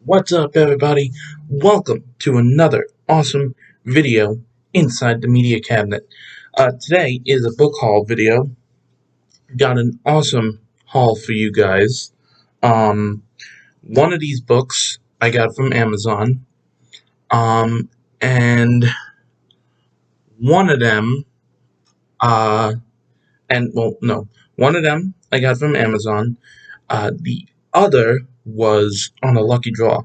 What's up, everybody? Welcome to another awesome video inside the media cabinet. Today is a book haul video. Got an awesome haul for you guys. Um, One of these books I got from Amazon, um, and one of them, uh, no, one of them I got from Amazon. The other was on a lucky draw.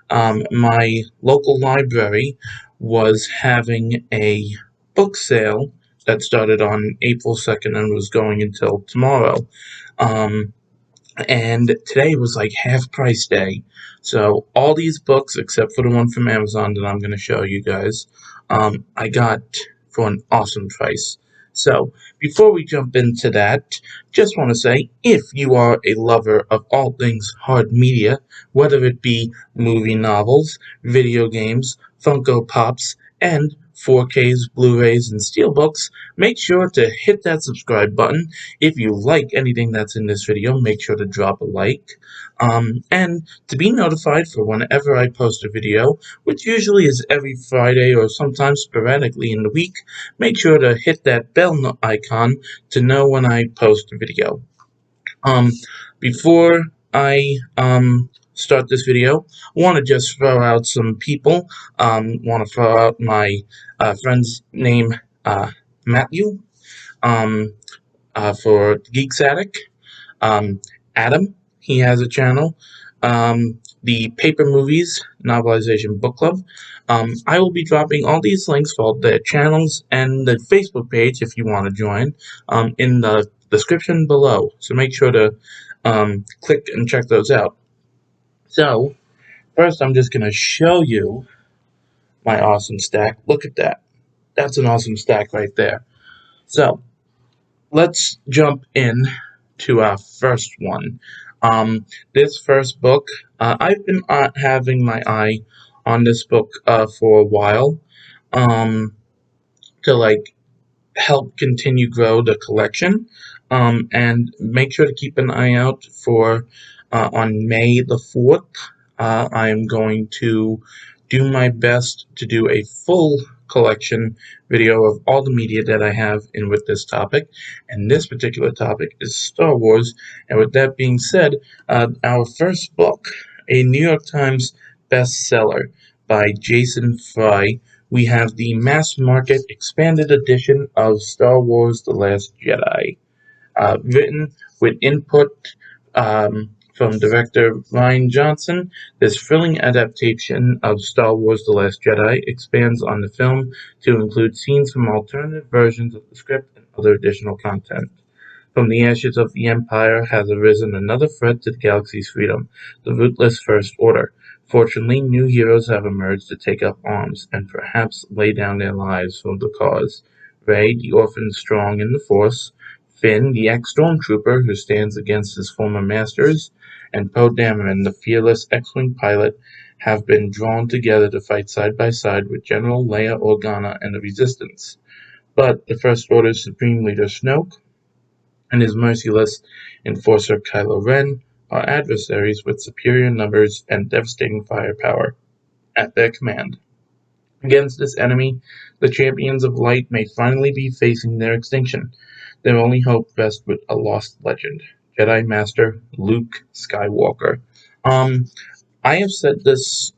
My local library was having a book sale that started on April 2nd and was going until tomorrow. Um, and today was like half price day. So all these books, except for the one from Amazon that I'm going to show you guys, I got for an awesome price. So before we jump into that, just want to say, if you are a lover of all things hard media, whether it be movie novels, video games, Funko Pops, and 4Ks, Blu-rays, and Steelbooks, make sure to hit that subscribe button. If you like anything that's in this video, make sure to drop a like. And to be notified for whenever I post a video, which usually is every Friday or sometimes sporadically in the week, make sure to hit that bell icon to know when I post a video. Before I start this video, I want to just throw out some people. Want to throw out my friend's name, Matthew, um, for Geeks Attic. Adam, he has a channel. The Paper Movies Novelization Book Club. I will be dropping all these links for their channels and the Facebook page if you want to join in the description below. So make sure to click and check those out. So first, I'm just going to show you my awesome stack. Look at that. That's an awesome stack right there. So let's jump in to our first one. This first book, I've been having my eye on this book for a while to like help continue grow the collection, and make sure to keep an eye out for on May the 4th. I'm going to do my best to do a full collection video of all the media that I have in with this topic, and this particular topic is Star Wars. And with that being said, our first book, a New York Times bestseller by Jason Fry, we have the mass market expanded edition of Star Wars The Last Jedi, written with input from director Rian Johnson. This thrilling adaptation of Star Wars The Last Jedi expands on the film to include scenes from alternative versions of the script and other additional content. From the ashes of the Empire has arisen another threat to the galaxy's freedom, the ruthless First Order. Fortunately, new heroes have emerged to take up arms and perhaps lay down their lives for the cause. Rey, the orphan strong in the Force, Finn, the ex-stormtrooper who stands against his former masters, and Poe Dameron, the fearless X-Wing pilot, have been drawn together to fight side by side with General Leia Organa and the Resistance. But the First Order's supreme leader Snoke and his merciless enforcer Kylo Ren are adversaries with superior numbers and devastating firepower at their command. Against this enemy, the champions of light may finally be facing their extinction. Their only hope rests with a lost legend, Jedi Master Luke Skywalker. Um, I have said this.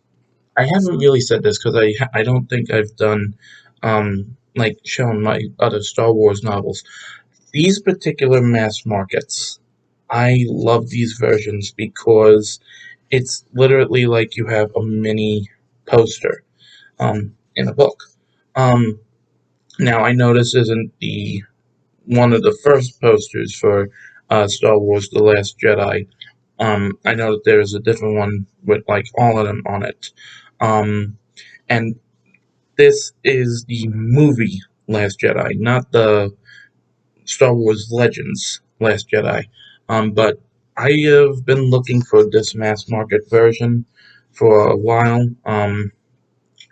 I haven't really said this because I don't think I've done like shown my other Star Wars novels. These particular mass markets, I love these versions because it's literally like you have a mini poster in a book. Um, Now I know this isn't the one of the first posters for Star Wars: The Last Jedi. I know that there is a different one with like all of them on it, um, and this is the movie Last Jedi, not the Star Wars Legends Last Jedi. But I have been looking for this mass market version for a while. I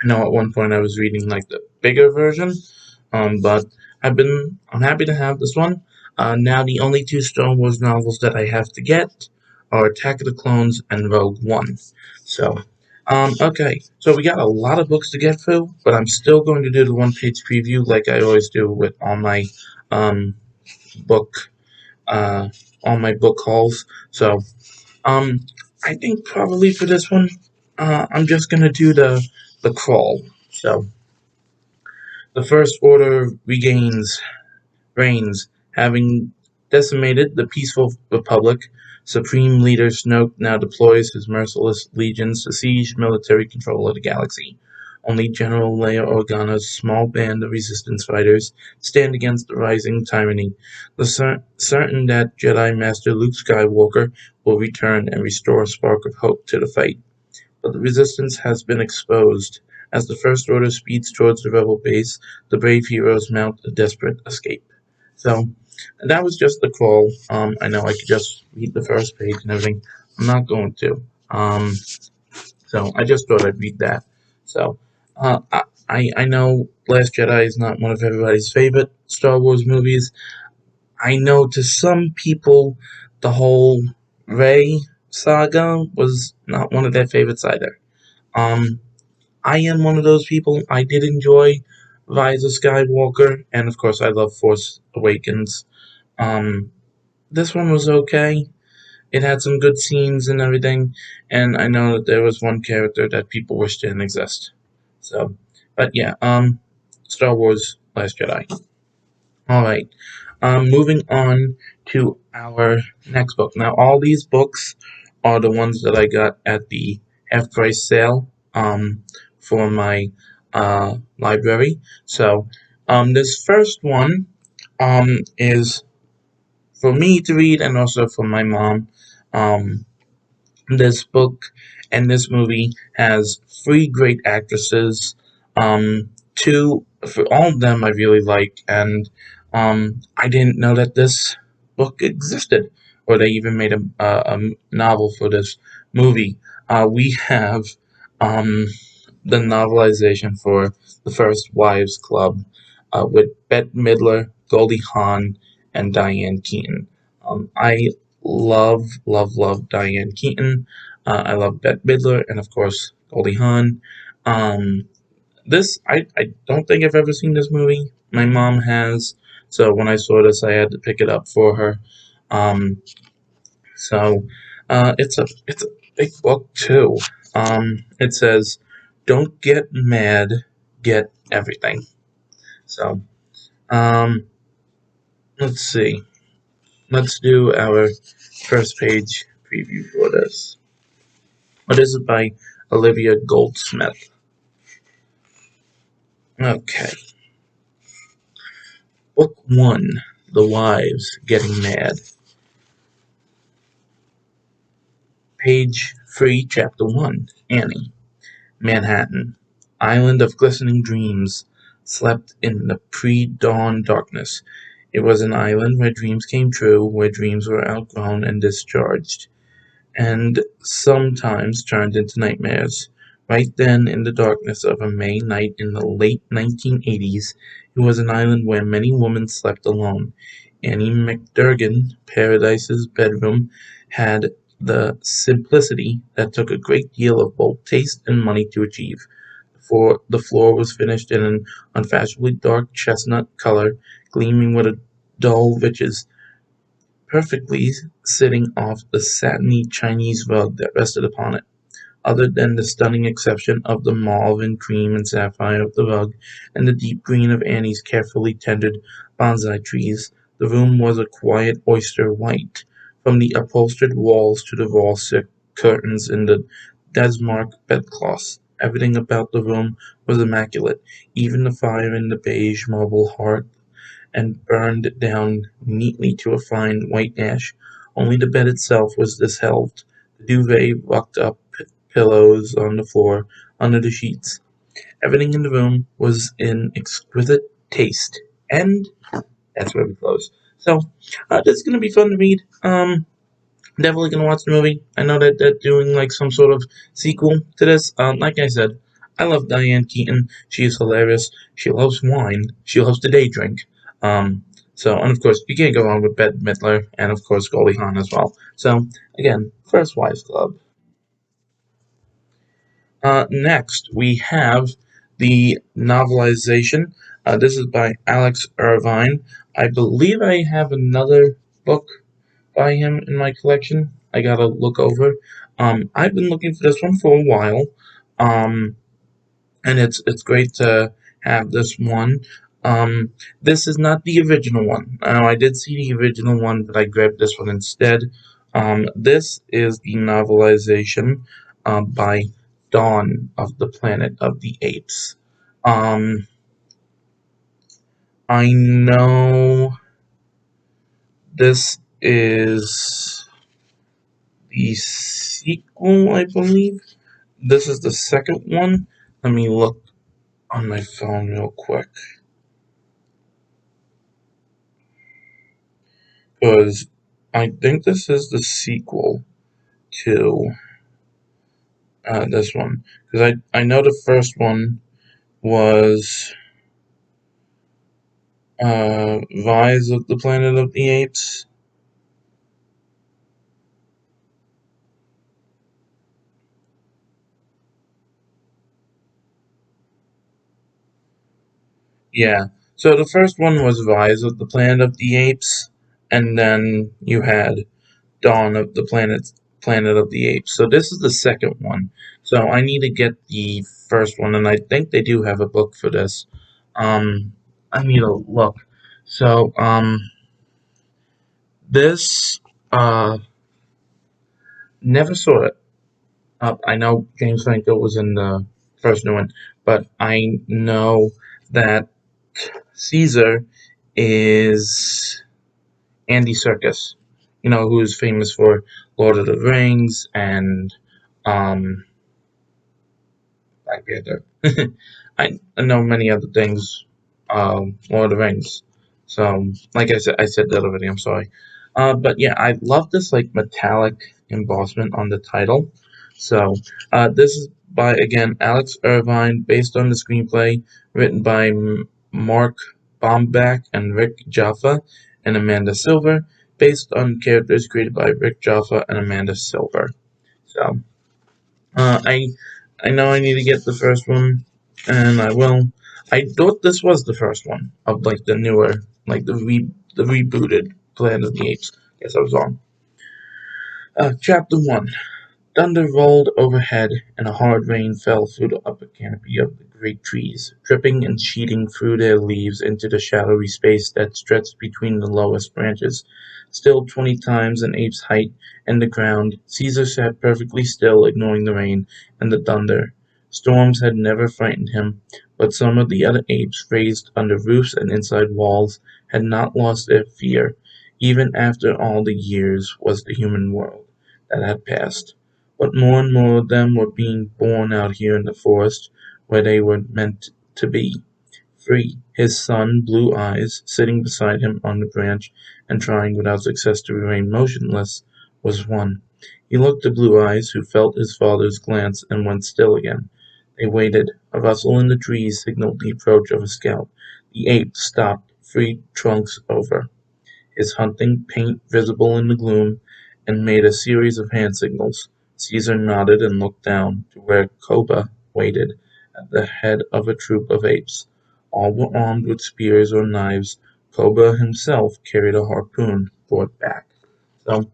know at one point I was reading like the bigger version, but I'm happy to have this one. Now the only two Star Wars novels that I have to get are Attack of the Clones and Rogue One. So Okay, so we got a lot of books to get through, but I'm still going to do the one-page preview like I always do with um book uh all my book hauls. So um I think probably for this one, I'm just gonna do the crawl. So the First Order reigns, having decimated the peaceful Republic. Supreme Leader Snoke now deploys his merciless legions to seize military control of the galaxy. Only General Leia Organa's small band of resistance fighters stand against the rising tyranny, certain that Jedi Master Luke Skywalker will return and restore a spark of hope to the fight. But the resistance has been exposed. As the First Order speeds towards the rebel base, the brave heroes mount a desperate escape. So that was just the crawl. I know I could just read the first page and everything. I'm not going to. So I just thought I'd read that. So I know Last Jedi is not one of everybody's favorite Star Wars movies. I know to some people the whole Rey saga was not one of their favorites either. Um, I am one of those people. I did enjoy Rise of Skywalker, and of course, I love Force Awakens. Um, this one was okay. It had some good scenes and everything, and I know that there was one character that people wish didn't exist. So, but yeah, Star Wars: Last Jedi. All right. Moving on to our next book. Now, all these books are the ones that I got at the half price sale for my library. So, this first one is for me to read and also for my mom. Um, this book and this movie has three great actresses. Two, for all of them, I really like, and I didn't know that this book existed, or they even made a novel for this movie. We have um, the novelization for The First Wives Club with Bette Midler, Goldie Hawn, and Diane Keaton. I love Diane Keaton. I love Bette Midler, and of course Goldie Hawn. Um, I don't think I've ever seen this movie. My mom has, so when I saw this, I had to pick it up for her. Um, so it's a big book too. It says, "Don't get mad, get everything." So um, let's see. Let's do our first page preview for this. This is by Olivia Goldsmith. Okay. Book 1, The Wives Getting Mad. Page 3, Chapter 1, Annie. Manhattan. Island of glistening dreams. Slept in the pre-dawn darkness. It was an island where dreams came true, where dreams were outgrown and discharged, and sometimes turned into nightmares. Right then, in the darkness of a May night in the late 1980s, it was an island where many women slept alone. Annie McDurgan, Paradise's bedroom, had the simplicity that took a great deal of both taste and money to achieve. For the floor was finished in an unfashionably dark chestnut color, gleaming with a dull riches, perfectly sitting off the satiny Chinese rug that rested upon it. Other than the stunning exception of the mauve and cream and sapphire of the rug, and the deep green of Annie's carefully tended bonsai trees, the room was a quiet oyster white, from the upholstered walls to the raw silk curtains and the Desmarque bedcloths. Everything about the room was immaculate, even the fire in the beige marble hearth, and burned down neatly to a fine white ash. Only the bed itself was disheveled, the duvet rocked up, pillows on the floor, under the sheets. Everything in the room was in exquisite taste. And that's where we close. So, this is going to be fun to read. Definitely gonna watch the movie. I know that they're doing like some sort of sequel to this. Like I said, I love Diane Keaton. She is hilarious. She loves wine. She loves to day drink. Um, and of course you can't go wrong with Bette Midler and of course Goldie Hawn as well. So again, First Wives Club. Next, we have the novelization. This is by Alex Irvine. I believe I have another book by him in my collection. I gotta look over. I've been looking for this one for a while. Um, and it's great to have this one. Um, this is not the original one. I did see the original one, but I grabbed this one instead. This is the novelization by Dawn of the Planet of the Apes. Um, I know this is the sequel, I believe. This is the second one. Let me look on my phone real quick. Because I think this is the sequel to this one. Because I know the first one was Rise of the Planet of the Apes. Yeah. So the first one was Rise of the Planet of the Apes, and then you had Dawn of the Planet of the Apes. So this is the second one. So I need to get the first one, and I think they do have a book for this. Um, I need to look. So this never saw it. I know James Franco was in the first new one, but I know that Caesar is Andy Serkis. You know, who is famous for Lord of the Rings and um, Black Panther. I know many other things. Lord of the Rings. So, like I said that already. I'm sorry. But yeah, I love this like metallic embossment on the title. So, this is by again Alex Irvine, based on the screenplay written by Mark Bombach and Rick Jaffa and Amanda Silver, based on characters created by Rick Jaffa and Amanda Silver. So. I know I need to get the first one, and I will. I thought this was the first one of like the newer, like the rebooted Planet of the Apes. Guess I was wrong. Chapter 1. Thunder rolled overhead, and a hard rain fell through the upper canopy of the great trees, dripping and sheeting through their leaves into the shadowy space that stretched between the lowest branches. Still 20 times an ape's height in the ground, Caesar sat perfectly still, ignoring the rain and the thunder. Storms had never frightened him, but some of the other apes, raised under roofs and inside walls, had not lost their fear, even after all the years was the human world that had passed. But more and more of them were being born out here in the forest, where they were meant to be, free. His son, Blue Eyes, sitting beside him on the branch and trying without success to remain motionless, was one. He looked at Blue Eyes, who felt his father's glance and went still again. They waited. A rustle in the trees signaled the approach of a scout. The ape stopped, freed trunks over, his hunting paint visible in the gloom, and made a series of hand signals. Caesar nodded and looked down to where Koba waited, at the head of a troop of apes. All were armed with spears or knives. Koba himself carried a harpoon brought back. So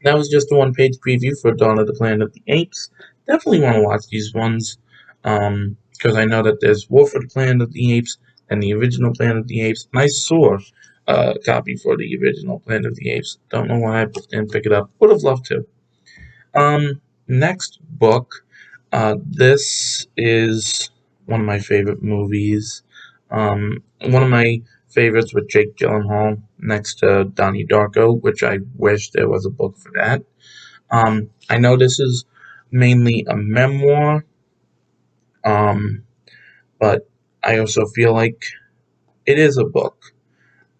that was just a one-page preview for Dawn of the Planet of the Apes. Definitely want to watch these ones, because I know that there's War for the Planet of the Apes and the original Planet of the Apes. And I saw a copy for the original Planet of the Apes. Don't know why I didn't pick it up. Would have loved to. Next book. This is one of my favorite movies. One of my favorites with Jake Gyllenhaal next to Donnie Darko, which I wish there was a book for that. I know this is mainly a memoir, um, but I also feel like it is a book,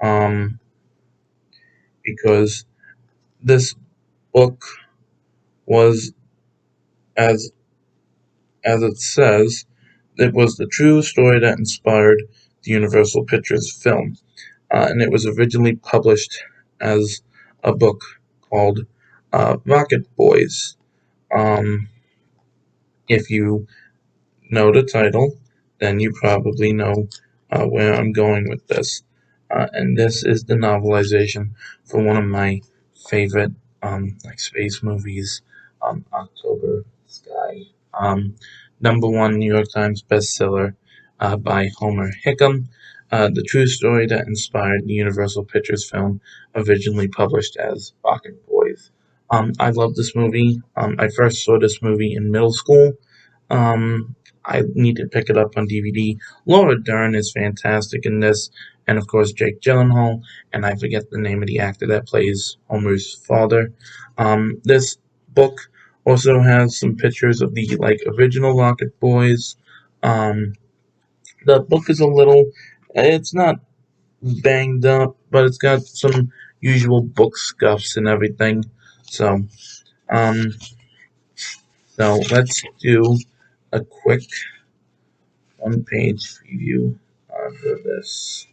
um, because this book was, as it says, it was the true story that inspired the Universal Pictures film, and it was originally published as a book called Rocket Boys. Um, If you know the title, then you probably know where I'm going with this. And this is the novelization for one of my favorite like space movies, October Sky. Number one New York Times bestseller by Homer Hickam. The true story that inspired the Universal Pictures film, originally published as Rocket Boys. I love this movie. I first saw this movie in middle school. Um, I need to pick it up on DVD. Laura Dern is fantastic in this, and of course Jake Gyllenhaal, and I forget the name of the actor that plays Homer's father. This book also has some pictures of the like original Rocket Boys. Um, the book is a little, it's not banged up, but it's got some usual book scuffs and everything. So, um, so let's do a quick one-page preview for this.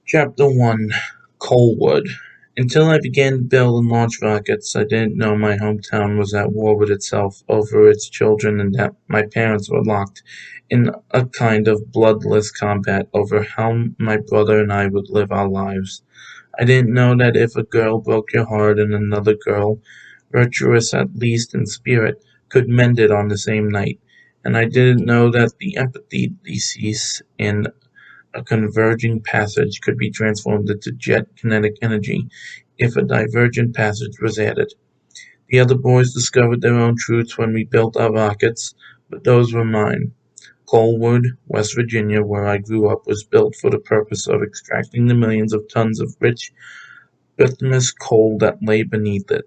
Chapter 1, Coalwood. Until I began to build and launch rockets, I didn't know my hometown was at war with itself over its children and that my parents were locked in a kind of bloodless combat over how my brother and I would live our lives. I didn't know that if a girl broke your heart and another girl, virtuous at least in spirit, could mend it on the same night. And I didn't know that the empathy thesis in a converging passage could be transformed into jet kinetic energy if a divergent passage was added. The other boys discovered their own truths when we built our rockets, but those were mine. Coalwood, West Virginia, where I grew up, was built for the purpose of extracting the millions of tons of rich bituminous coal that lay beneath it.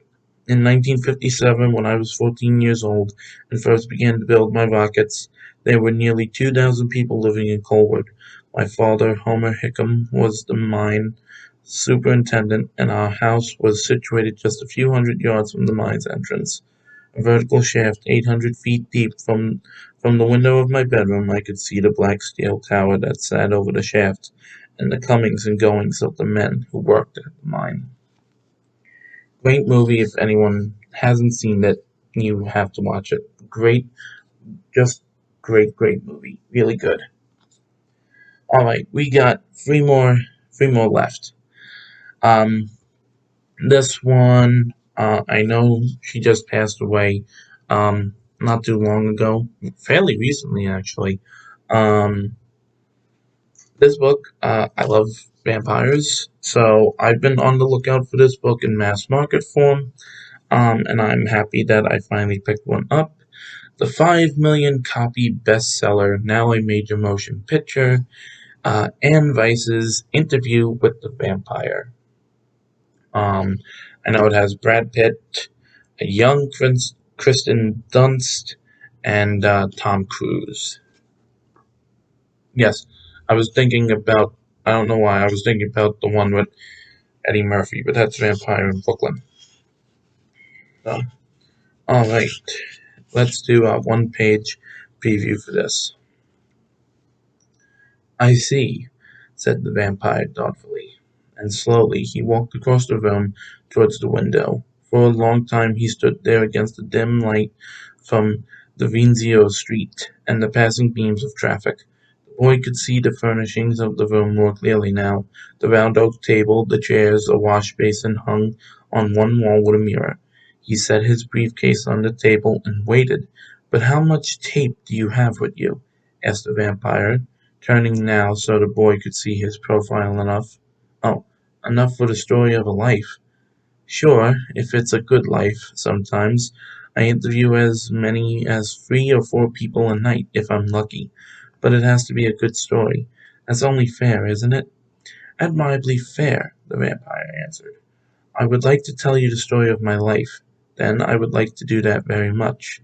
In 1957, when I was 14 years old and first began to build my rockets, there were nearly 2,000 people living in Colwood. My father, Homer Hickam, was the mine superintendent, and our house was situated just a few hundred yards from the mine's entrance. A vertical shaft 800 feet deep from the window of my bedroom, I could see the black steel tower that sat over the shaft, and the comings and goings of the men who worked at the mine. Great movie. If anyone hasn't seen it, you have to watch it. Great, just great movie. Really good. All right, we got three more left. Um, this one, I know she just passed away, not too long ago, fairly recently actually. Um, this book, I love vampires, so I've been on the lookout for this book in mass market form. And I'm happy that I finally picked one up. The 5 million copy bestseller, now a major motion picture, Anne Rice's Interview with the Vampire. Um, I know it has Brad Pitt, a young Kristen Dunst, and Tom Cruise. Yes, I was thinking about, I don't know why, I was thinking about the one with Eddie Murphy, but that's Vampire in Brooklyn. So, alright, let's do a one page preview for this. "I see," said the vampire thoughtfully, and slowly he walked across the room towards the window. For a long time he stood there against the dim light from the Vinzio street and the passing beams of traffic. The boy could see the furnishings of the room more clearly now: the round oak table, the chairs, a wash basin hung on one wall with a mirror. He set his briefcase on the table and waited. "But how much tape do you have with you?" asked the vampire, turning now so the boy could see his profile enough. "Oh, enough for the story of a life. Sure, if it's a good life. Sometimes I interview as many as 3 or 4 people a night, if I'm lucky. But it has to be a good story. That's only fair, isn't it?" "Admirably fair," the vampire answered. "I would like to tell you the story of my life. Then I would like to do that very much."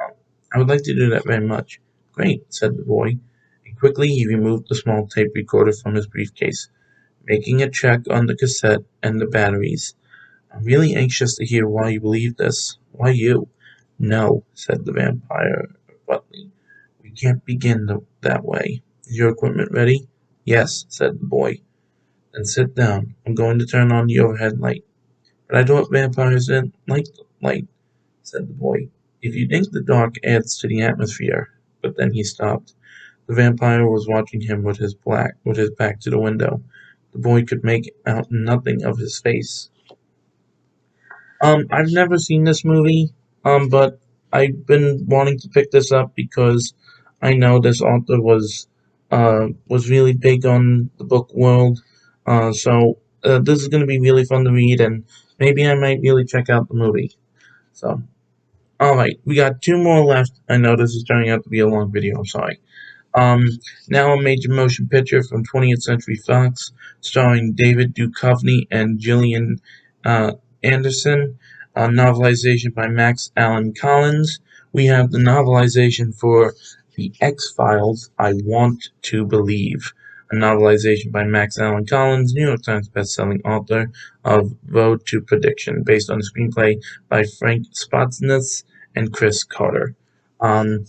"Oh, I would like to do that very much." "Great," said the boy, and quickly he removed the small tape recorder from his briefcase, making a check on the cassette and the batteries. "I'm really anxious to hear why you believe this. Why you?" "No," said the vampire abruptly. "We can't begin that way. Is your equipment ready?" "Yes," said the boy. "Then sit down. I'm going to turn on the overhead light." but I thought vampires didn't like the light," said the boy. "If you think the dark adds to the atmosphere—" But then he stopped. The vampire was watching him with his back to the window. The boy could make out nothing of his face. I've never seen this movie, but I've been wanting to pick this up because I know this author was really big on the book world. So this is going to be really fun to read, and maybe I might really check out the movie. So, all right, we got two more left. I know this is turning out to be a long video. I'm sorry. Um, Now a major motion picture from 20th Century Fox, starring David Duchovny and Gillian uh, Anderson, a novelization by Max Allan Collins. We have the novelization for The X-Files, I Want to Believe, a novelization by Max Allan Collins, New York Times bestselling author of Road to Prediction, based on a screenplay by Frank Spotsnitz and Chris Carter. Um,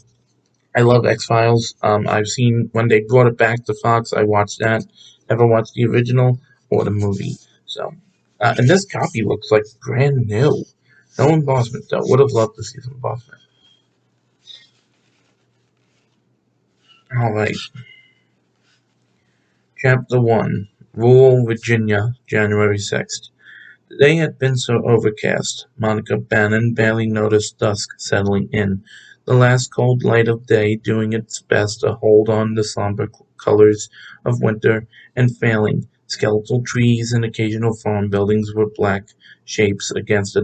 I love X-Files. I've seen when they brought it back to Fox, I watched that. Never watched the original or the movie. And this copy looks like brand new. No embossment though. Would have loved to see some embossment. All right, Chapter One, Rural Virginia, January 6th. The day had been so overcast, Monica Bannon barely noticed dusk settling in, the last cold light of day doing its best to hold on the somber colors of winter, and failing. Skeletal trees and occasional farm buildings were black shapes against a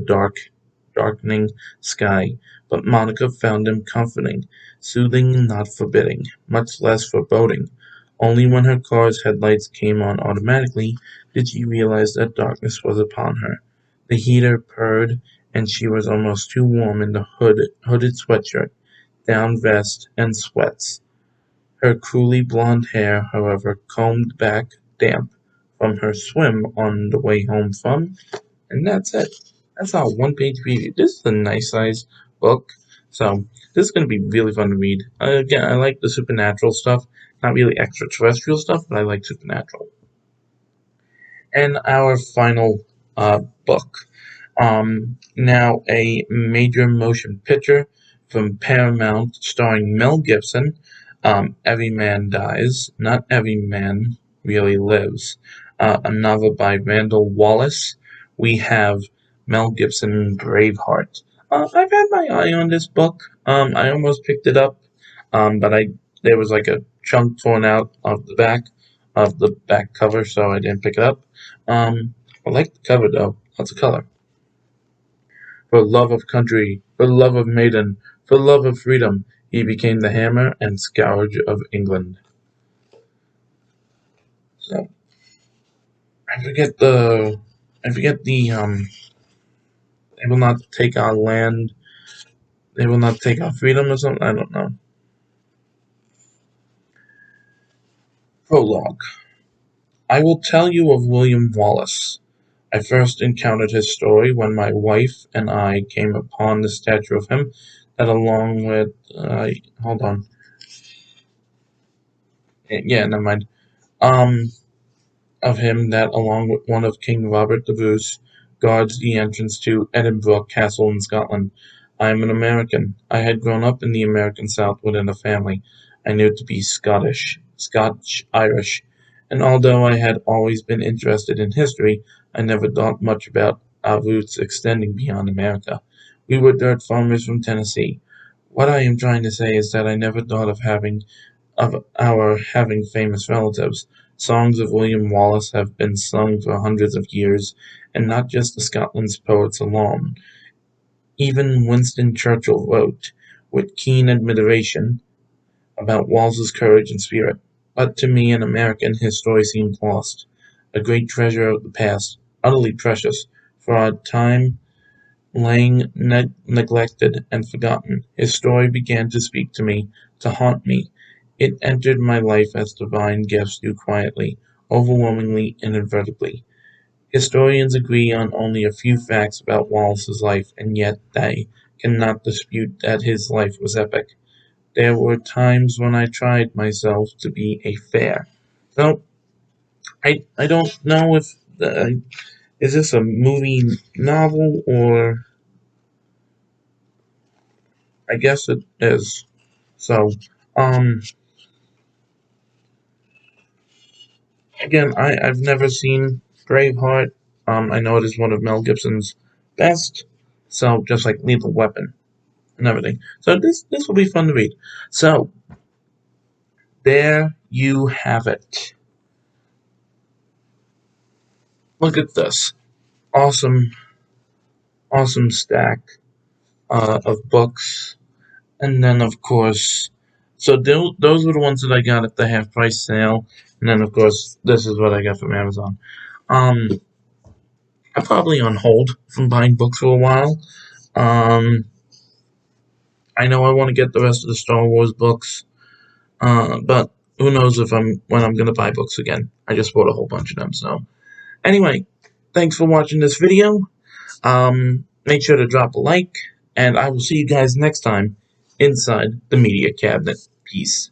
darkening sky, but Monica found them comforting, soothing and not forbidding, much less foreboding. Only when her car's headlights came on automatically did she realize that darkness was upon her. The heater purred, and she was almost too warm in the hooded sweatshirt, down vest, and sweats. Her cruelly blonde hair, however, combed back damp from her swim on the way home from, and that's it. That's our one-page preview. This is a nice size book, so this is going to be really fun to read. Again, I like the supernatural stuff, not really extraterrestrial stuff, but I like supernatural. And our final book. Now a major motion picture from Paramount starring Mel Gibson. Every Man Dies, Not Every Man Really Lives. A novel by Randall Wallace. We have Mel Gibson Braveheart. I've had my eye on this book. I almost picked it up, but there was like a chunk torn out of the back cover, so I didn't pick it up. I like the cover though. Lots of color. For love of country, for love of maiden, for love of freedom, he became the hammer and scourge of England. So I forget the I forget the they will not take our land, they will not take our freedom or something. I don't know. Prologue. I will tell you of William Wallace. I first encountered his story when my wife and I came upon the statue of him that along with hold on. Yeah, never mind. Um of him that along with one of King Robert the Bruce guards the entrance to Edinburgh Castle in Scotland. I am an American. I had grown up in the American South within a family. I knew to be Scotch Irish, and although I had always been interested in history, I never thought much about our roots extending beyond America. We were dirt farmers from Tennessee. What I am trying to say is that I never thought of our having famous relatives. Songs of William Wallace have been sung for hundreds of years, and not just the Scotland's poets alone. Even Winston Churchill wrote, with keen admiration, about Walls's courage and spirit. But to me, an American, his story seemed lost, a great treasure of the past, utterly precious, for our time lying neglected and forgotten. His story began to speak to me, to haunt me. It entered my life as divine gifts do quietly, overwhelmingly, inadvertently. Historians agree on only a few facts about Wallace's life, and yet they cannot dispute that his life was epic. There were times when I tried myself to be a fair. So I don't know if Is this a movie novel, or I guess it is. So, um, again, I've never seen Braveheart. I know it is one of Mel Gibson's best. So, just like Lethal Weapon and everything. So this will be fun to read. So, there you have it. Look at this awesome, awesome stack of books. And then, of course, so those were the ones that I got at the half price sale. And then, of course, this is what I got from Amazon. Um, I'm probably on hold from buying books for a while. Um, I know I want to get the rest of the Star Wars books, but who knows if when I'm gonna buy books again. I just bought a whole bunch of them. So anyway, thanks for watching this video. Make sure to drop a like, and I will see you guys next time inside the media cabinet. Peace.